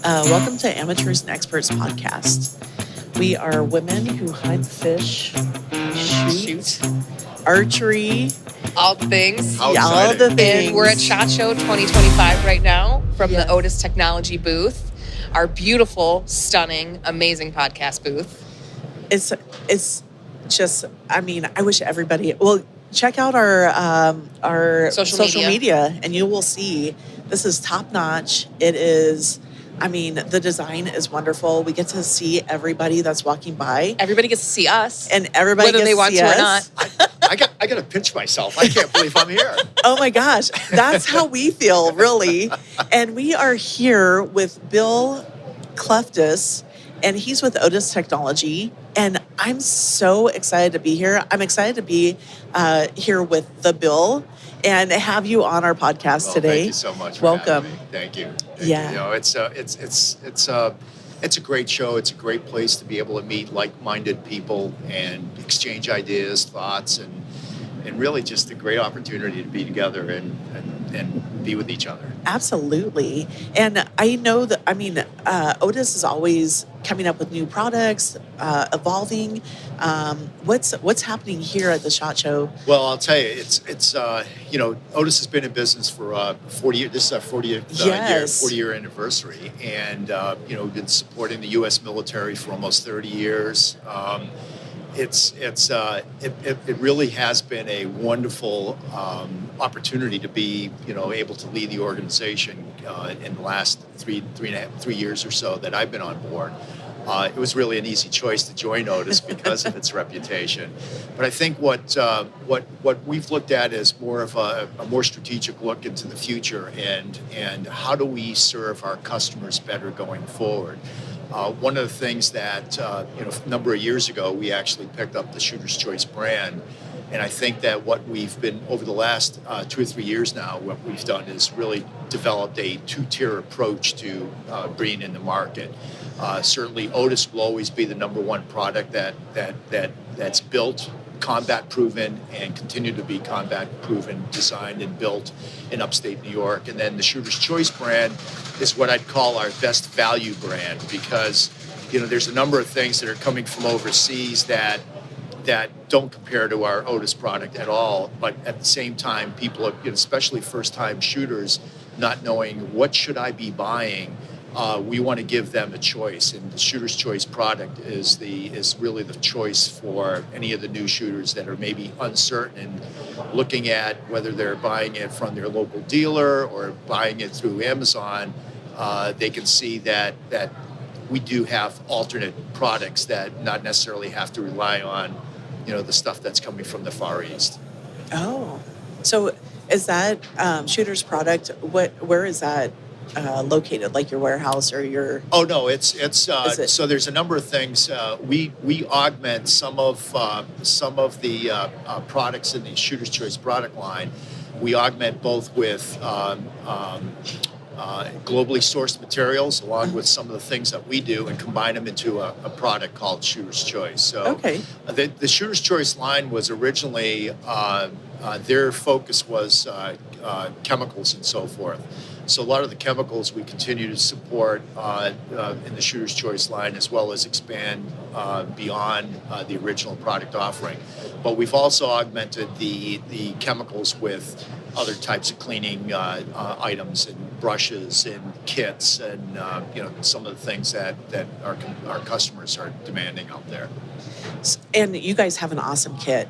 Welcome to Amateurs and Experts podcast. We are women who hunt, fish, shoot, archery, all the things. All the things. And we're at SHOT Show 2025 right now from the Otis Technology booth, our beautiful, stunning, amazing podcast booth. It's just, I mean, I wish everybody, well, check out our social media and you will see this is top notch. It is, I mean, the design is wonderful. We get to see everybody that's walking by. Everybody gets to see us. And everybody whether they want to or not. I got to pinch myself. I can't believe I'm here. Oh my gosh. That's how we feel, really. And we are here with Bill Kleftis, and he's with Otis Technology. And I'm so excited to be here. I'm excited to be here with the Bill and have you on our podcast today. Thank you so much. Welcome. Thank you. Yeah. You know, it's a great show. It's a great place to be able to meet like-minded people and exchange ideas, thoughts, and really just a great opportunity to be together and be with each other. Absolutely. And I know that, I mean, Otis is always coming up with new products, evolving. What's happening here at the SHOT Show? Well, I'll tell you, it's you know, Otis has been in business for 40 years. This is our 40-year anniversary. And, you know, we've been supporting the U.S. military for almost 30 years. It really has been a wonderful opportunity to be, you know, able to lead the organization in the last three years or so that I've been on board. It was really an easy choice to join Otis because of its reputation. But I think what we've looked at is more of a more strategic look into the future and how do we serve our customers better going forward. One of the things that, you know, a number of years ago, we actually picked up the Shooter's Choice brand. And I think that what we've been, over the last 2 or 3 years now, what we've done is really developed a two-tier approach to bringing in the market. Certainly, Otis will always be the number one product that's built, combat proven, and continue to be combat proven, designed and built in upstate New York. And then the Shooter's Choice brand is what I'd call our best value brand because, you know, there's a number of things that are coming from overseas that don't compare to our Otis product at all. But at the same time, people, especially first-time shooters, not knowing what should I be buying. We want to give them a choice, and the Shooter's Choice product is really the choice for any of the new shooters that are maybe uncertain and looking at whether they're buying it from their local dealer or buying it through Amazon. They can see that we do have alternate products that not necessarily have to rely on, you know, the stuff that's coming from the Far East. Oh, so is that Shooter's product? Where is that located? Like your warehouse or your? Oh no, it's so there's a number of things. We augment some of the products in the Shooter's Choice product line. We augment both with globally sourced materials along with some of the things that we do and combine them into a product called Shooter's Choice. So the Shooter's Choice line was originally, their focus was chemicals and so forth. So a lot of the chemicals we continue to support in the Shooter's Choice line as well as expand beyond the original product offering. But we've also augmented the chemicals with other types of cleaning items and brushes and kits and you know, some of the things that our customers are demanding out there. And you guys have an awesome kit.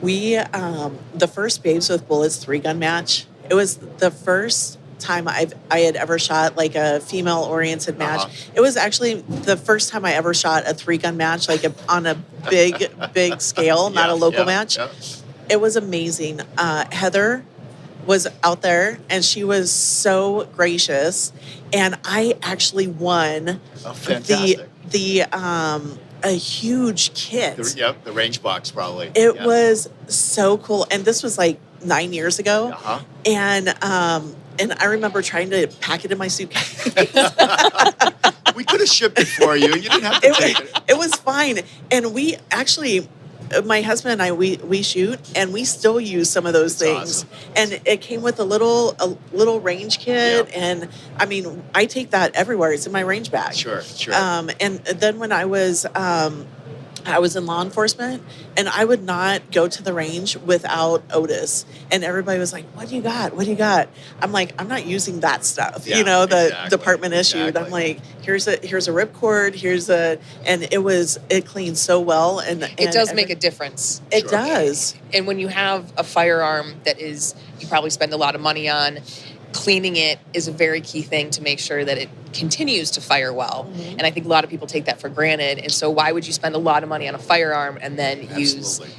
We the first Babes with Bullets 3-gun match. It was the first time I had ever shot like a female-oriented match. It was actually the first time I ever shot a 3-gun match, like on a big scale, not a local match. Yeah. It was amazing. Heather was out there and she was so gracious, and I actually won a huge kit. The range box probably. It was so cool, and this was like 9 years ago. And I remember trying to pack it in my suitcase. We could have shipped it for you. You didn't have to take it. It was fine. And we actually, my husband and I, we shoot, and we still use some of those That's things. awesome. And it came with a little range kit, Yeah. and I mean, I take that everywhere. It's in my range bag. Sure. And then when I was in law enforcement, and I would not go to the range without Otis. And everybody was like, "What do you got? What do you got?" I'm like, "I'm not using that stuff." Yeah, the exactly, department issued. I'm exactly. like, "Here's a ripcord. And it cleans so well, and It does make a difference. It Sure. does. And when you have a firearm that you probably spend a lot of money on, cleaning it is a very key thing to make sure that it continues to fire well. Mm-hmm. And I think a lot of people take that for granted. And so why would you spend a lot of money on a firearm and then use Absolutely.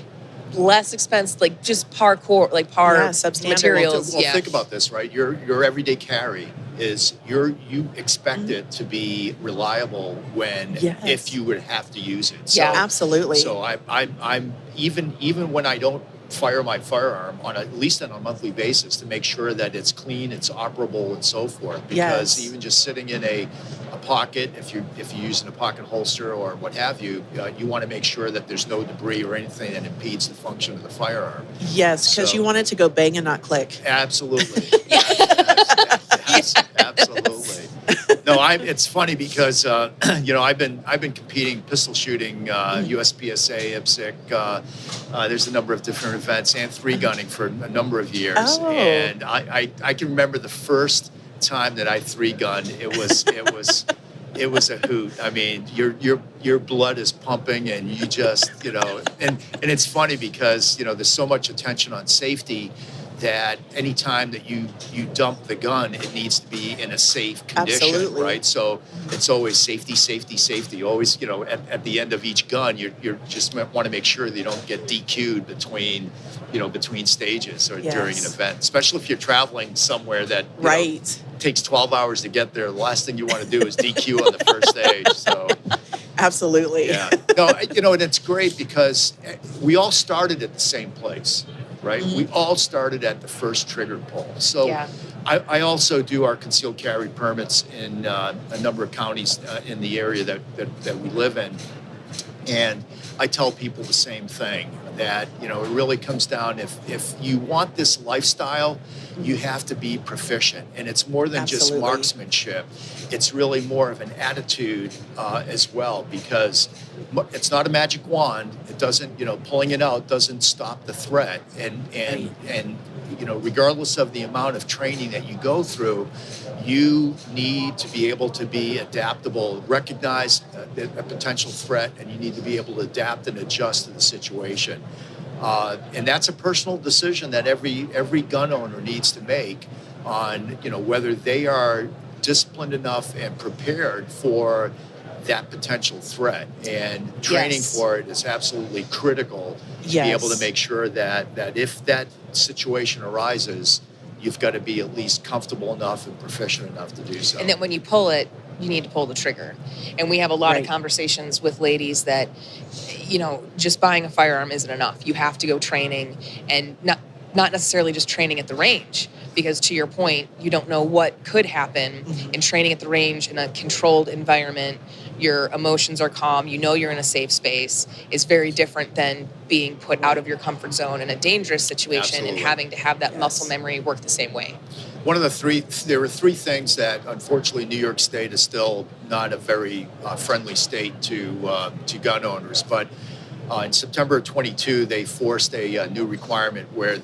less expensive, like just par substandard. materials? Well, think about this, right? Your everyday carry is you expect it to be reliable Yes. if you would have to use it. Yeah, absolutely. So I'm even when I don't fire my firearm at least on a monthly basis to make sure that it's clean, it's operable, and so forth. Because Yes. even just sitting in a pocket, if you're using a pocket holster or what have you, you want to make sure that there's no debris or anything that impedes the function of the firearm. Yes, because So- you want it to go bang and not click. Absolutely. Absolutely. No, it's funny because I've been competing pistol shooting, USPSA, IPSC. There's a number of different events and three gunning for a number of years, Oh. and I can remember the first time that I three gunned. It was a hoot. I mean, your blood is pumping, and you just and it's funny because there's so much attention on safety that any time that you dump the gun, it needs to be in a safe condition, Absolutely. right? So it's always safety, safety, safety. Always, at the end of each gun, you're just want to make sure that you don't get DQ'd between stages or during an Yes. event, especially if you're traveling somewhere that Right. takes 12 hours to get there. The last thing you want to do is DQ on the first stage. So Absolutely. yeah, no, and it's great because we all started at the same place, right? Mm-hmm. We all started at the first trigger pull. So Yeah. I also do our concealed carry permits in a number of counties in the area that we live in. And I tell people the same thing, that it really comes down, if you want this lifestyle, you have to be proficient. And it's more than just Absolutely. marksmanship. It's really more of an attitude as well, because it's not a magic wand. It doesn't, pulling it out doesn't stop the threat. And regardless of the amount of training that you go through, you need to be able to be adaptable, recognize a potential threat, and you need to be able to adapt and adjust to the situation. And that's a personal decision that every gun owner needs to make on, whether they are disciplined enough and prepared for that potential threat. And training Yes. for it is absolutely critical to be Yes. able to make sure that if that situation arises, you've got to be at least comfortable enough and proficient enough to do so. And then when you pull it, you need to pull the trigger. And we have a lot Right. of conversations with ladies that, just buying a firearm isn't enough. You have to go training, and not necessarily just training at the range, because to your point, you don't know what could happen. Mm-hmm. In training at the range in a controlled environment, your emotions are calm, you're in a safe space, is very different than being put out of your comfort zone in a dangerous situation Absolutely. and having to have that Yes. muscle memory work the same way. There were three things that, unfortunately, New York State is still not a very friendly state to gun owners. But in September of 22, they forced a new requirement where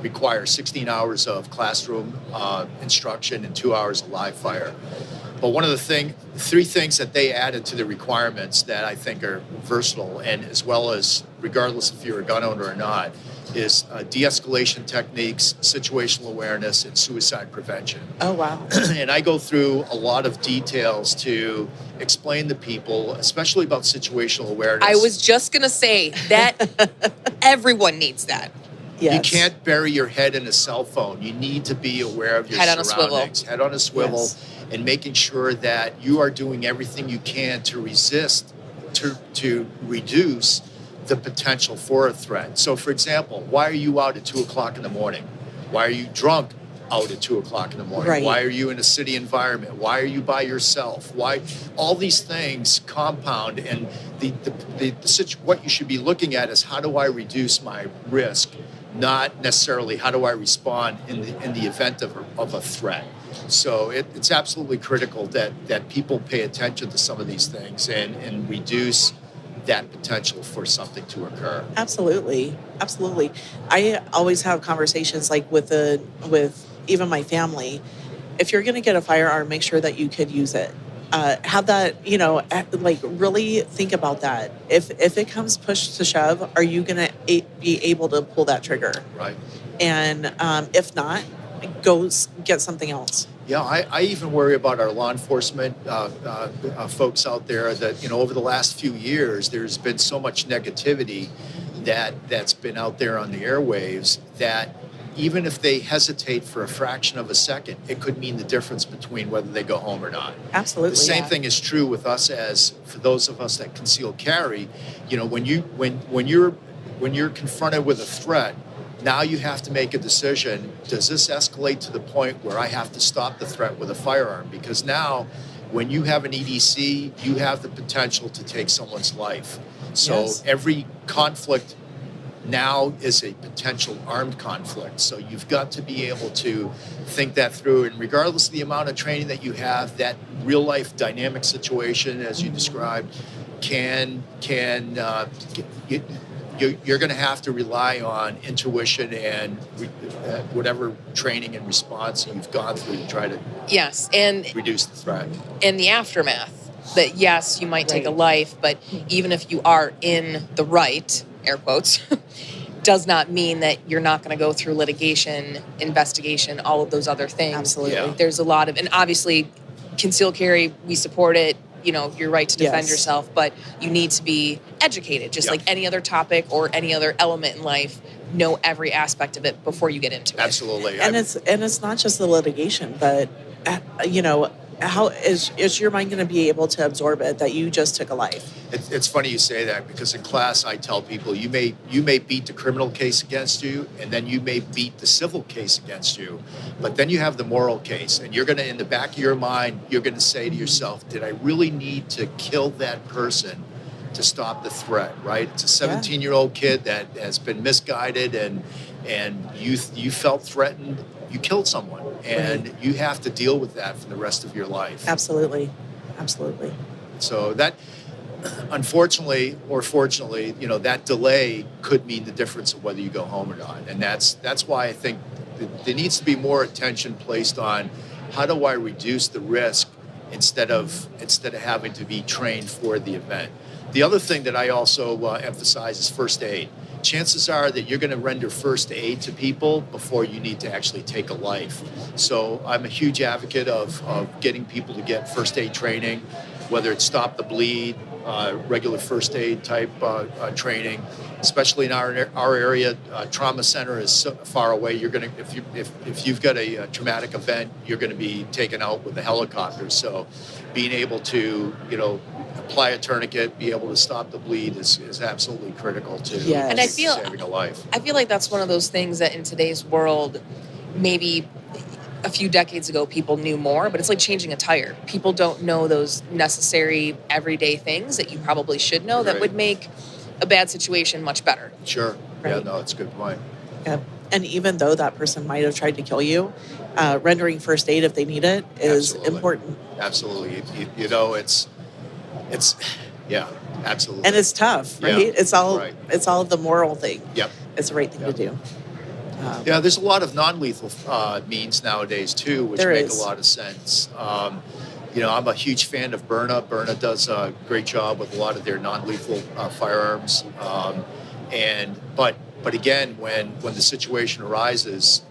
require 16 hours of classroom instruction and 2 hours of live fire. But one of the three things that they added to the requirements that I think are versatile, and as well as regardless if you're a gun owner or not, is de-escalation techniques, situational awareness, and suicide prevention. Oh, wow. And I go through a lot of details to explain to people, especially about situational awareness. I was just going to say that everyone needs that. Yes. You can't bury your head in a cell phone. You need to be aware of your Head on a swivel. surroundings. Head on a swivel. Yes. And making sure that you are doing everything you can to resist, to reduce the potential for a threat. So, for example, why are you out at 2 o'clock in the morning? Why are you drunk out at 2:00 in the morning? Right. Why are you in a city environment? Why are you by yourself? Why? All these things compound, and what you should be looking at is, how do I reduce my risk, not necessarily how do I respond in the event of a threat. So it's absolutely critical that people pay attention to some of these things and reduce that potential for something to occur. Absolutely. Absolutely. I always have conversations like with even my family. If you're going to get a firearm, make sure that you could use it. Have that, like really think about that. If it comes push to shove, are you going to be able to pull that trigger? Right. And if not, go get something else. Yeah, I even worry about our law enforcement folks out there that, over the last few years, there's been so much negativity that's been out there on the airwaves that even if they hesitate for a fraction of a second, it could mean the difference between whether they go home or not. Absolutely. The same thing is true with us as for those of us that conceal carry. When you're confronted with a threat, now you have to make a decision. Does this escalate to the point where I have to stop the threat with a firearm? Because now, when you have an EDC, you have the potential to take someone's life. So Yes. every conflict now is a potential armed conflict. So you've got to be able to think that through. And regardless of the amount of training that you have, that real life dynamic situation, as you described, you're going to have to rely on intuition and whatever training and response you've gone through to try to Yes, and reduce the threat. in the aftermath, that yes, you might take a Right. life, but even if you are in the right, air quotes, does not mean that you're not going to go through litigation, investigation, all of those other things. Absolutely. Yeah. There's a lot of, and obviously, concealed carry, we support it. Your right to defend Yes. yourself, but you need to be educated, just Yeah. like any other topic or any other element in life. Know every aspect of it before you get into it. Absolutely. And it's not just the litigation, but how is your mind going to be able to absorb it that you just took a life? It's funny you say that, because in class I tell people you may beat the criminal case against you, and then you may beat the civil case against you, but then you have the moral case, and you're going to, in the back of your mind, you're going to say to yourself, did I really need to kill that person to stop the threat? Right? It's a 17-year-old kid that has been misguided, and you felt threatened. You killed someone, and Right. you have to deal with that for the rest of your life. Absolutely. So that, unfortunately or fortunately, that delay could mean the difference of whether you go home or not. And that's why I think there needs to be more attention placed on how do I reduce the risk instead of having to be trained for the event. The other thing that I also emphasize is first aid. Chances are that you're going to render first aid to people before you need to actually take a life. So I'm a huge advocate of getting people to get first aid training, whether it's stop the bleed, regular first aid type training. Especially in our area, trauma center is so far away. You're going to, if you've got a traumatic event, you're going to be taken out with a helicopter. So being able to, apply a tourniquet, be able to stop the bleed is absolutely critical to Yes. And I feel- saving a life. I feel like that's one of those things that in today's world, maybe a few decades ago, people knew more, but it's like changing a tire. People don't know those necessary everyday things that you probably should know that Right. would make a bad situation much better. Sure. Yeah, Right. no, it's a good point. Yep. And even though that person might have tried to kill you, rendering first aid if they need it is Absolutely. important. Absolutely. It's yeah, absolutely. And it's tough, Yeah, right? It's all right. the moral thing. Yep. It's the right thing to do. Yeah, there's a lot of non-lethal means nowadays too, which There make is. a lot of sense. I'm a huge fan of Byrna. Byrna does a great job with a lot of their non-lethal firearms. But again, when the situation arises,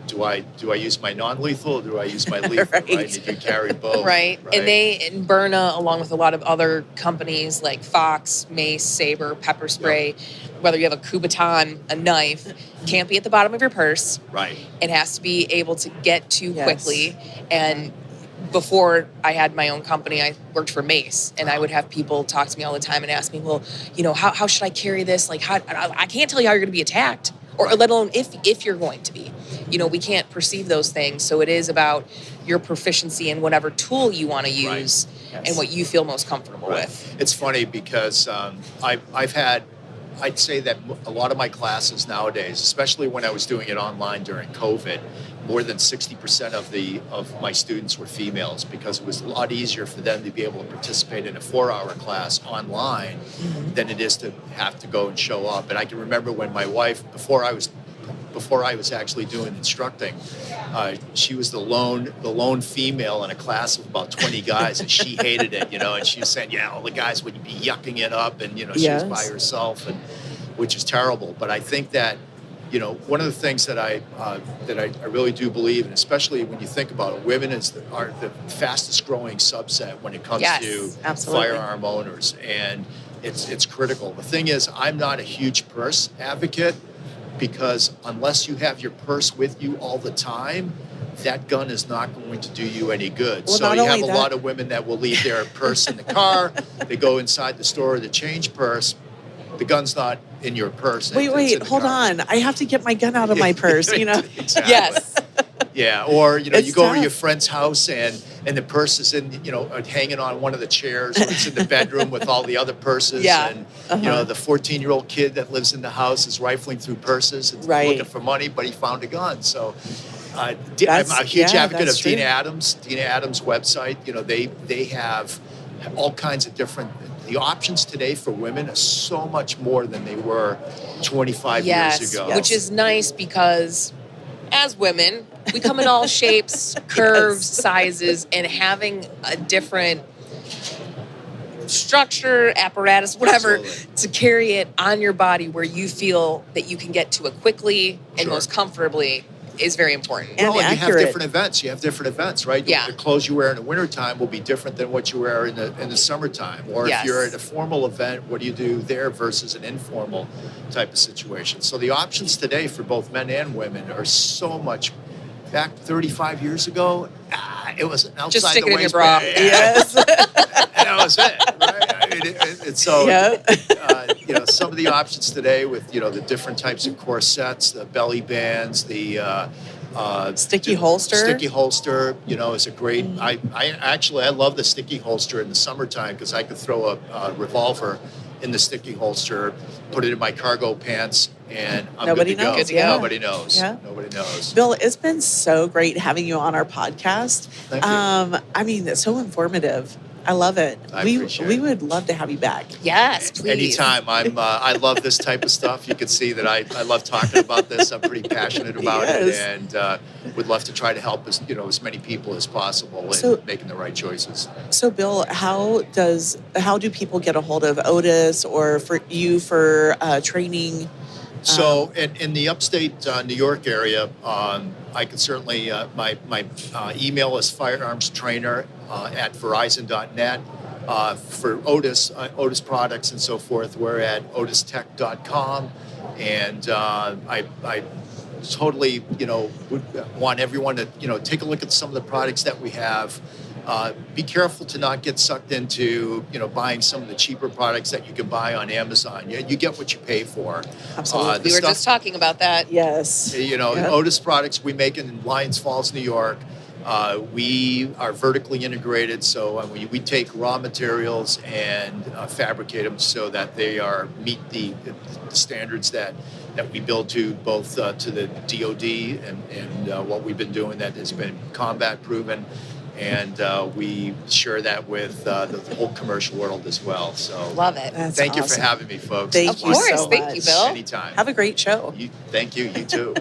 do I use my non-lethal or do I use my lethal? Right. Did you carry both? Right. And in Byrna, along with a lot of other companies like Fox, Mace, Saber, Pepper Spray, whether you have a Kubotan, a knife, can't be at the bottom of your purse. Right. It has to be able to get to Yes. quickly. And before I had my own company, I worked for Mace, and I would have people talk to me all the time and ask me, well, how should I carry this? Like, I can't tell you how you're going to be attacked, or Right. let alone if you're going to be. we can't perceive those things. So it is about your proficiency in whatever tool you want to use and what you feel most comfortable with. It's funny because I'd say that a lot of my classes nowadays, especially when I was doing it online during COVID, more than 60% of my students were females, because it was a lot easier for them to be able to participate in a 4-hour class online than it is to have to go and show up. And I can remember when my wife, before I was actually doing instructing, she was the lone female in a class of about 20 guys, and she hated it, and she was saying, yeah, all the guys would be yucking it up, and she was by herself, and which is terrible. But I think that one of the things that I really do believe, and especially when you think about it, women are the fastest growing subset when it comes to firearm owners, and it's critical. The thing is, I'm not a huge purse advocate, because unless you have your purse with you all the time, that gun is not going to do you any good. Well, so you have a lot of women that will leave their purse in the car. They go inside the store to change purse. The gun's not in your purse. Wait, hold on. I have to get my gun out of my purse, Exactly. Yes. Yeah, or you go over to tough. your friend's house and the purse is in hanging on one of the chairs, or it's in the bedroom with all the other purses. And the 14-year-old kid that lives in the house is rifling through purses and looking for money, but he found a gun. So I'm a huge advocate of Dina Adams' website. They have all kinds of different. The options today for women are so much more than they were 25 years ago. Which is nice, because as women, we come in all shapes, curves, sizes, and having a different structure, apparatus, whatever, to carry it on your body where you feel that you can get to it quickly and most comfortably is very important. And you have accurate. different events. You have different events, right? Yeah. The clothes you wear in the wintertime will be different than what you wear in the summertime. Or if you're at a formal event, what do you do there versus an informal type of situation? So the options today for both men and women are so much. Back 35 years ago, it was an outside Just stick the it in your waistband. bra. Yes. And that was it, right? I mean, it's so, some of the options today with, the different types of corsets, the belly bands, the Sticky holster. Sticky holster, is a great. I love the sticky holster in the summertime, because I could throw a revolver in the sticky holster, put it in my cargo pants, and I'm Nobody good to go. knows. Good to go. Nobody knows. Yeah. Nobody knows. Bill, it's been so great having you on our podcast. Thank you. It's so informative. I love it. I appreciate we it. would love to have you back. Yes, please. Anytime. I love this type of stuff. You can see that I love talking about this. I'm pretty passionate about it, and would love to try to help as many people as possible in making the right choices. So, Bill, how do people get a hold of Otis or for training? So, in the upstate New York area, I can certainly my email is firearmstrainer at verizon.net. For Otis products and so forth, we're at otistech.com, and I totally would want everyone to take a look at some of the products that we have. Be careful to not get sucked into buying some of the cheaper products that you can buy on Amazon. You get what you pay for. Absolutely. We were just talking about that. Yes. Otis products we make in Lyons Falls, New York. We are vertically integrated, so we take raw materials and fabricate them so that they meet the standards that we build to both to the DoD and what we've been doing that has been combat proven. And we share that with the whole commercial world as well. So Love it. Thank you for having me, folks. Thank Of you course. so Thank much. you, Bill. Anytime. Have a great show. Thank you. You too.